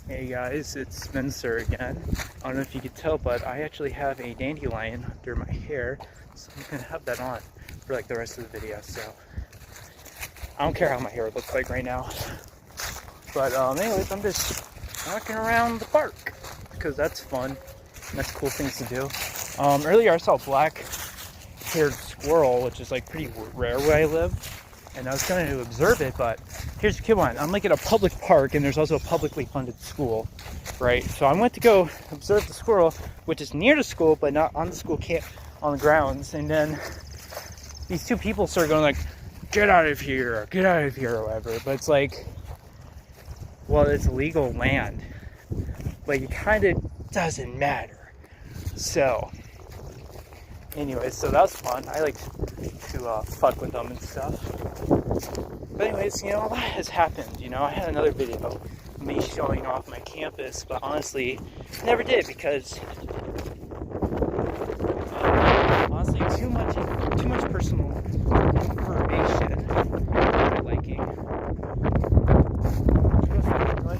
Hey guys, it's Spencer again. I don't know if you could tell, but I actually have a dandelion under my hair, so I'm gonna have that on for like the rest of the video. So I don't care how my hair looks like right now. But anyways, I'm just walking around the park because that's fun. That's cool things to do. Earlier I saw a black-haired squirrel, which is like pretty rare where I live, and I was going to observe it, but here's the kid one. I'm like at a public park, and there's also a publicly funded school, right? So I went to go observe the squirrel, which is near the school, but not on the school camp, on the grounds. And then these two people started going like, get out of here, or whatever. But it's like, well, it's legal land. Like, it kind of doesn't matter. So, anyways, so that was fun. I like to fuck with them and stuff. But anyways, a lot has happened. I had another video of me showing off my campus, but honestly, never did because honestly, too much personal information for liking.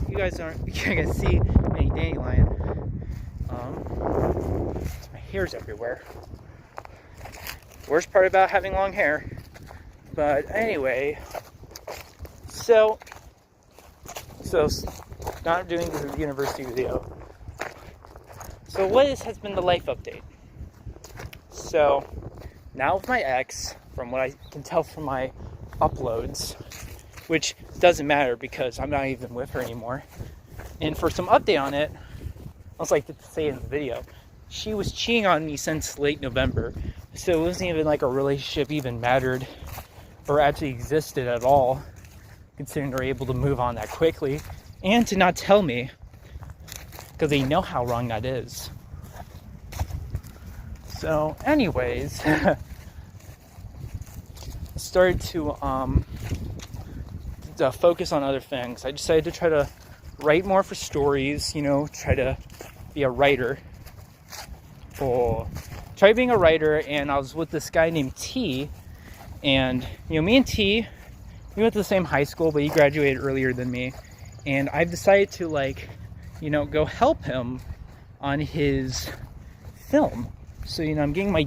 You guys aren't gonna see any dandelion. My hair's everywhere. Worst part about having long hair. But anyway, so not doing the university video. So what has been the life update? So now with my ex, from what I can tell from my uploads, which doesn't matter because I'm not even with her anymore. And for some update on it, I was like to say in the video, she was cheating on me since late November. So it wasn't even like a relationship even mattered or actually existed at all, considering they're able to move on that quickly and to not tell me because they know how wrong that is. So anyways, I started to focus on other things. I decided to try to write more for stories, try to be a writer. Or try being a writer, and I was with this guy named T, and me and T, we went to the same high school, but he graduated earlier than me, and I've decided to go help him on his film. So I'm getting my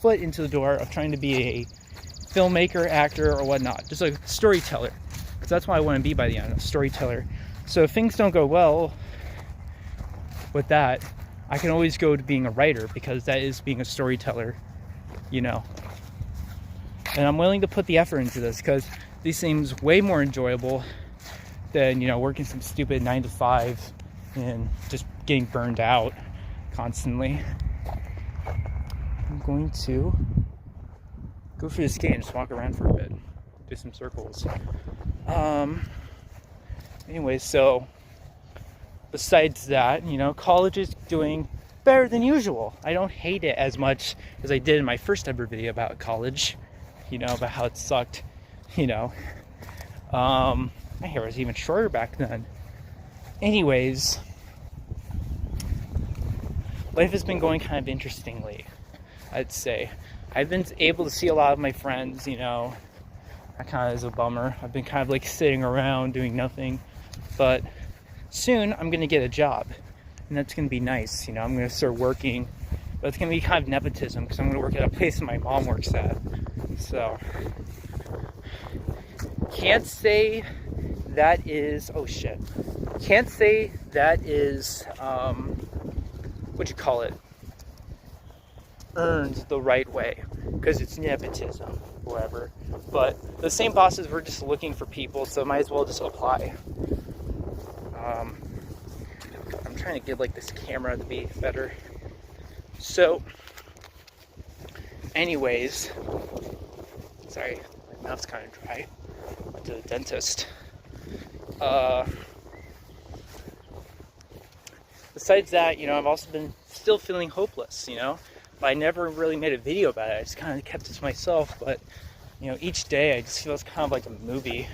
foot into the door of trying to be a filmmaker, actor, or whatnot, just a storyteller, because that's what I want to be by the end, a storyteller. So if things don't go well with that, I can always go to being a writer, because that is being a storyteller, And I'm willing to put the effort into this, because these seems way more enjoyable than, working some stupid 9-to-5 and just getting burned out constantly. I'm going to go through this gate and just walk around for a bit, do some circles. Anyway, so besides that, college is doing better than usual. I don't hate it as much as I did in my first ever video about college, about how it sucked, my hair was even shorter back then. Anyways, life has been going kind of interestingly, I'd say. I've been able to see a lot of my friends, that kind of is a bummer. I've been kind of like sitting around doing nothing, but soon I'm going to get a job, and that's going to be nice. I'm going to start working, but it's going to be kind of nepotism because I'm going to work at a place my mom works at. So, can't say that is, can't say that is, earned the right way, because it's nepotism, whatever. But the same bosses were just looking for people, so might as well just apply. I'm trying to get this camera to be better. So, anyways, sorry, my mouth's kind of dry. Went to the dentist. Besides that, I've also been still feeling hopeless, but I never really made a video about it. I just kind of kept it to myself. But each day I just feel it's kind of like a movie.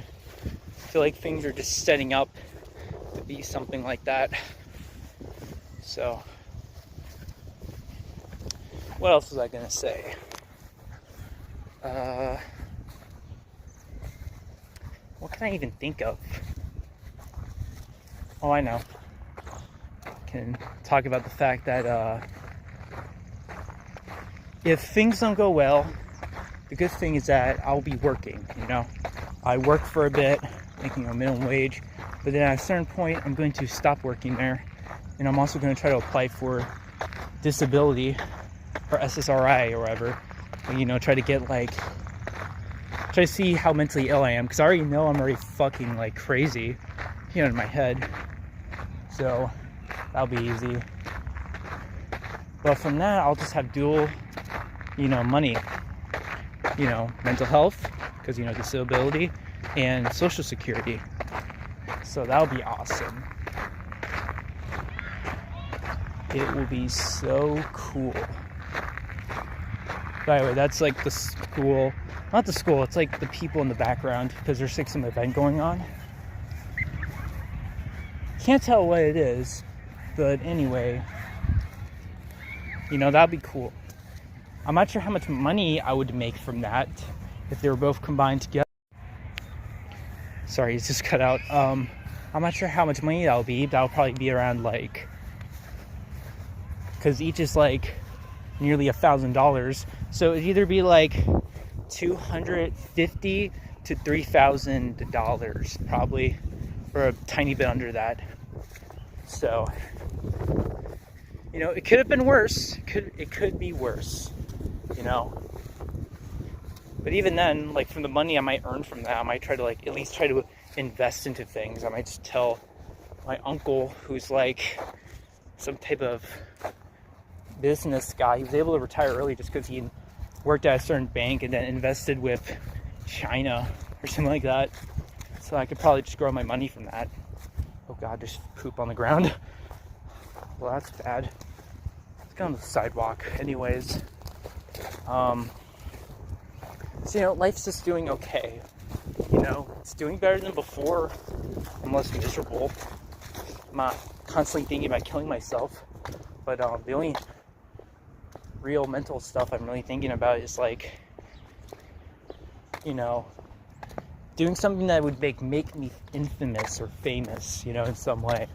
I feel like things are just setting up to be something like that. So, what else was I gonna say? What can I even think of? Oh, I know. can talk about the fact that if things don't go well, the good thing is that I'll be working, you know. I work for a bit, making a minimum wage, but then at a certain point, I'm going to stop working there, and I'm also going to try to apply for disability or SSRI or whatever, and, you know, try to see how mentally ill I am, because I already know I'm already fucking like crazy, you know, in my head. So that'll be easy. But from that, I'll just have dual, you know, money, you know, mental health, because, you know, disability, and social security. So that'll be awesome. It will be so cool. By the way, that's like the school, not the school, it's like the people in the background, because there's like some event going on. Can't tell what it is, but anyway, you know, that'd be cool. I'm not sure how much money I would make from that if they were both combined together. Sorry, it's just cut out. I'm not sure how much money that'll be. That'll probably be around like, because each is like nearly $1,000. So it'd either be like $250 to $3,000 probably, or a tiny bit under that. So, you know, it could have been worse. It could be worse, you know. But even then, like, from the money I might earn from that, I might try to, like, at least try to invest into things. I might just tell my uncle, who's like some type of business guy. He was able to retire early just because he worked at a certain bank and then invested with China or something like that. So I could probably just grow my money from that. Oh God, there's poop on the ground. Well, that's bad. Let's go on the sidewalk. Anyways, so, you know, life's just doing okay. You know, it's doing better than before. I'm less miserable. I'm not constantly thinking about killing myself. But the only real mental stuff I'm really thinking about is, like, you know, doing something that would make me infamous or famous, you know, in some way.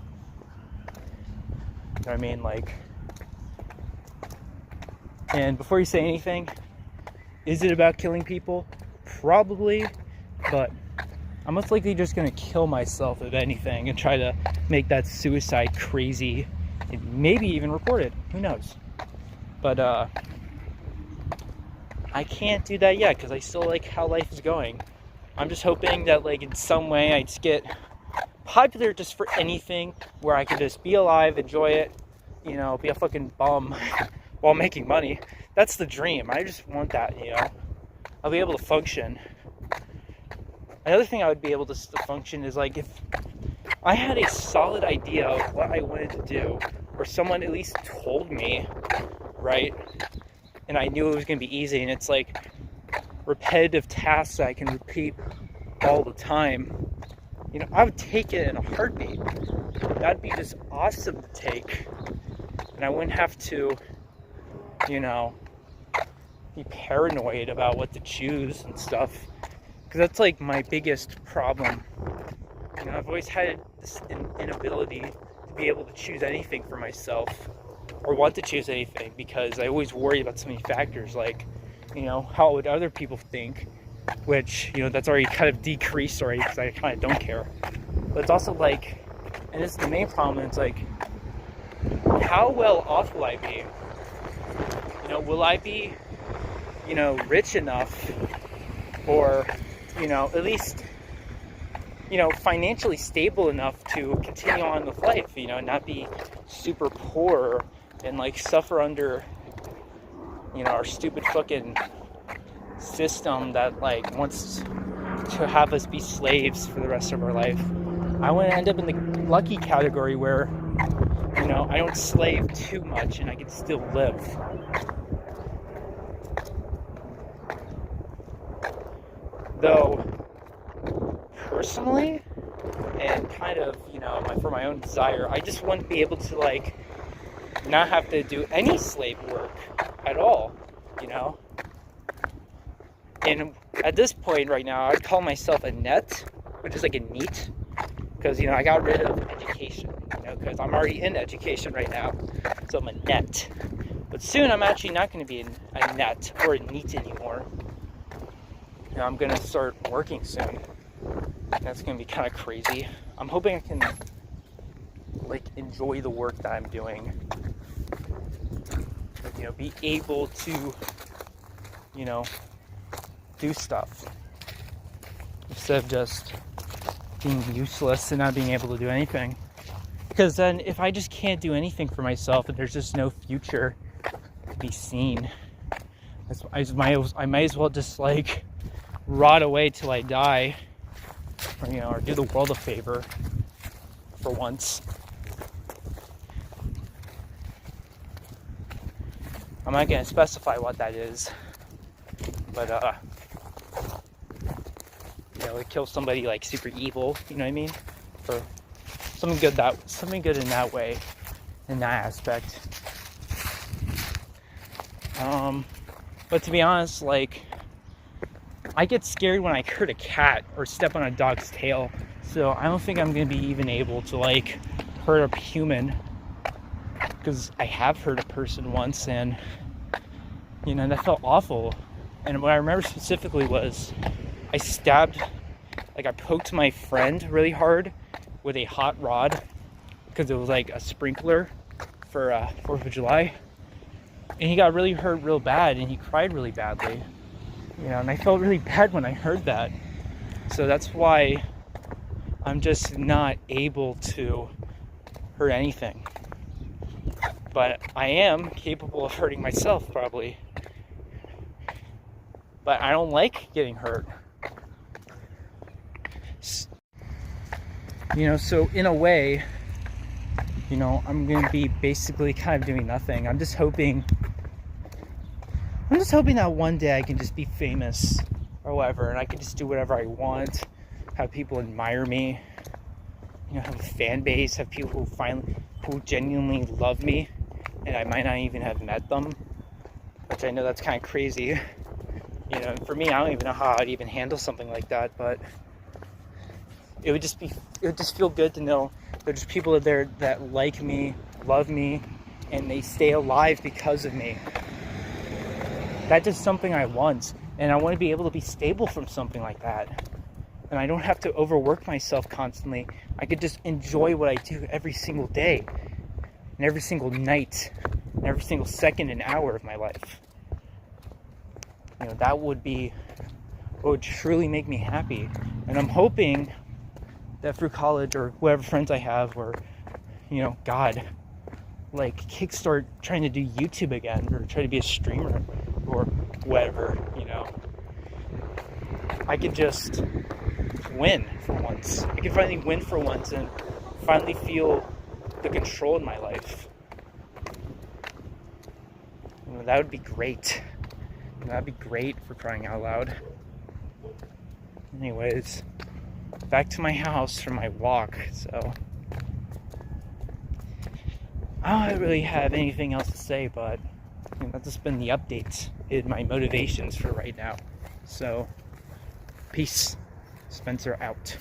You know what I mean? Like, and before you say anything, is it about killing people? Probably, but I'm most likely just gonna kill myself, if anything, and try to make that suicide crazy, and maybe even report it. Who knows? But I can't do that yet because I still like how life is going. I'm just hoping that, like, in some way I just get popular just for anything, where I can just be alive, enjoy it, you know, be a fucking bum while making money. That's the dream. I just want that, you know. I'll be able to function. Another thing I would be able to function is, like, if I had a solid idea of what I wanted to do, or someone at least told me, right? And I knew it was going to be easy, and it's like repetitive tasks that I can repeat all the time. You know, I would take it in a heartbeat. That'd be just awesome to take. And I wouldn't have to, you know, be paranoid about what to choose and stuff. Because that's like my biggest problem. You know, I've always had this inability to be able to choose anything for myself, or want to choose anything, because I always worry about so many factors, like, you know, how would other people think, which, you know, that's already kind of decreased already because I kind of don't care. But it's also like, and this is the main problem, it's like, how well off will I be? You know, will I be, you know, rich enough, or, you know, at least, you know, financially stable enough to continue on with life, you know, not be super poor and, like, suffer under, you know, our stupid fucking system that, like, wants to have us be slaves for the rest of our life. I want to end up in the lucky category where, you know, I don't slave too much and I can still live. Though, personally, and kind of, you know, for my own desire, I just want to be able to, like, not have to do any slave work at all, you know? And at this point right now, I'd call myself a net, which is like a NEET, because, you know, I got rid of education, you know, because because I'm already in education right now, so I'm a net. But soon I'm actually not going to be a net or a NEET anymore. You know, I'm going to start working soon. That's going to be kind of crazy. I'm hoping I can like enjoy the work that I'm doing. Like, you know, be able to, you know, do stuff instead of just being useless and not being able to do anything. Because then if I just can't do anything for myself and there's just no future to be seen, I might as well just like rot away till I die, or, you know, or do the world a favor for once. I'm not going to specify what that is, but you know, like kill somebody like super evil, you know what I mean? For something good in that way, in that aspect. But to be honest, like, I get scared when I hurt a cat or step on a dog's tail, so I don't think I'm gonna be even able to like hurt a human, because I have hurt a person once, and you know, that felt awful. And what I remember specifically was I poked my friend really hard with a hot rod, because it was like a sprinkler for 4th of July, and he got really hurt real bad, and he cried really badly, you know, and I felt really bad when I heard that. So that's why I'm just not able to hurt anything, but I am capable of hurting myself probably, but I don't like getting hurt. You know, so in a way, you know, I'm going to be basically kind of doing nothing. I'm just hoping that one day I can just be famous or whatever, and I can just do whatever I want, have people admire me, you know, have a fan base, have people who genuinely love me, and I might not even have met them, which I know that's kind of crazy. You know, for me, I don't even know how I'd even handle something like that, but it would just feel good to know there's people there that like me, love me, and they stay alive because of me. That's just something I want, and I want to be able to be stable from something like that. And I don't have to overwork myself constantly. I could just enjoy what I do every single day, and every single night, and every single second and hour of my life. You know, that would be what would truly make me happy. And I'm hoping that through college, or whatever friends I have, or, you know, God, like kickstart trying to do YouTube again, or try to be a streamer, or whatever, you know, I could just win for once. I could finally win for once and finally feel the control in my life. You know, that would be great. That'd be great, for crying out loud. Anyways, back to my house for my walk. So I don't really have anything else to say, but you know, that's just been the updates in my motivations for right now. So peace. Spencer out.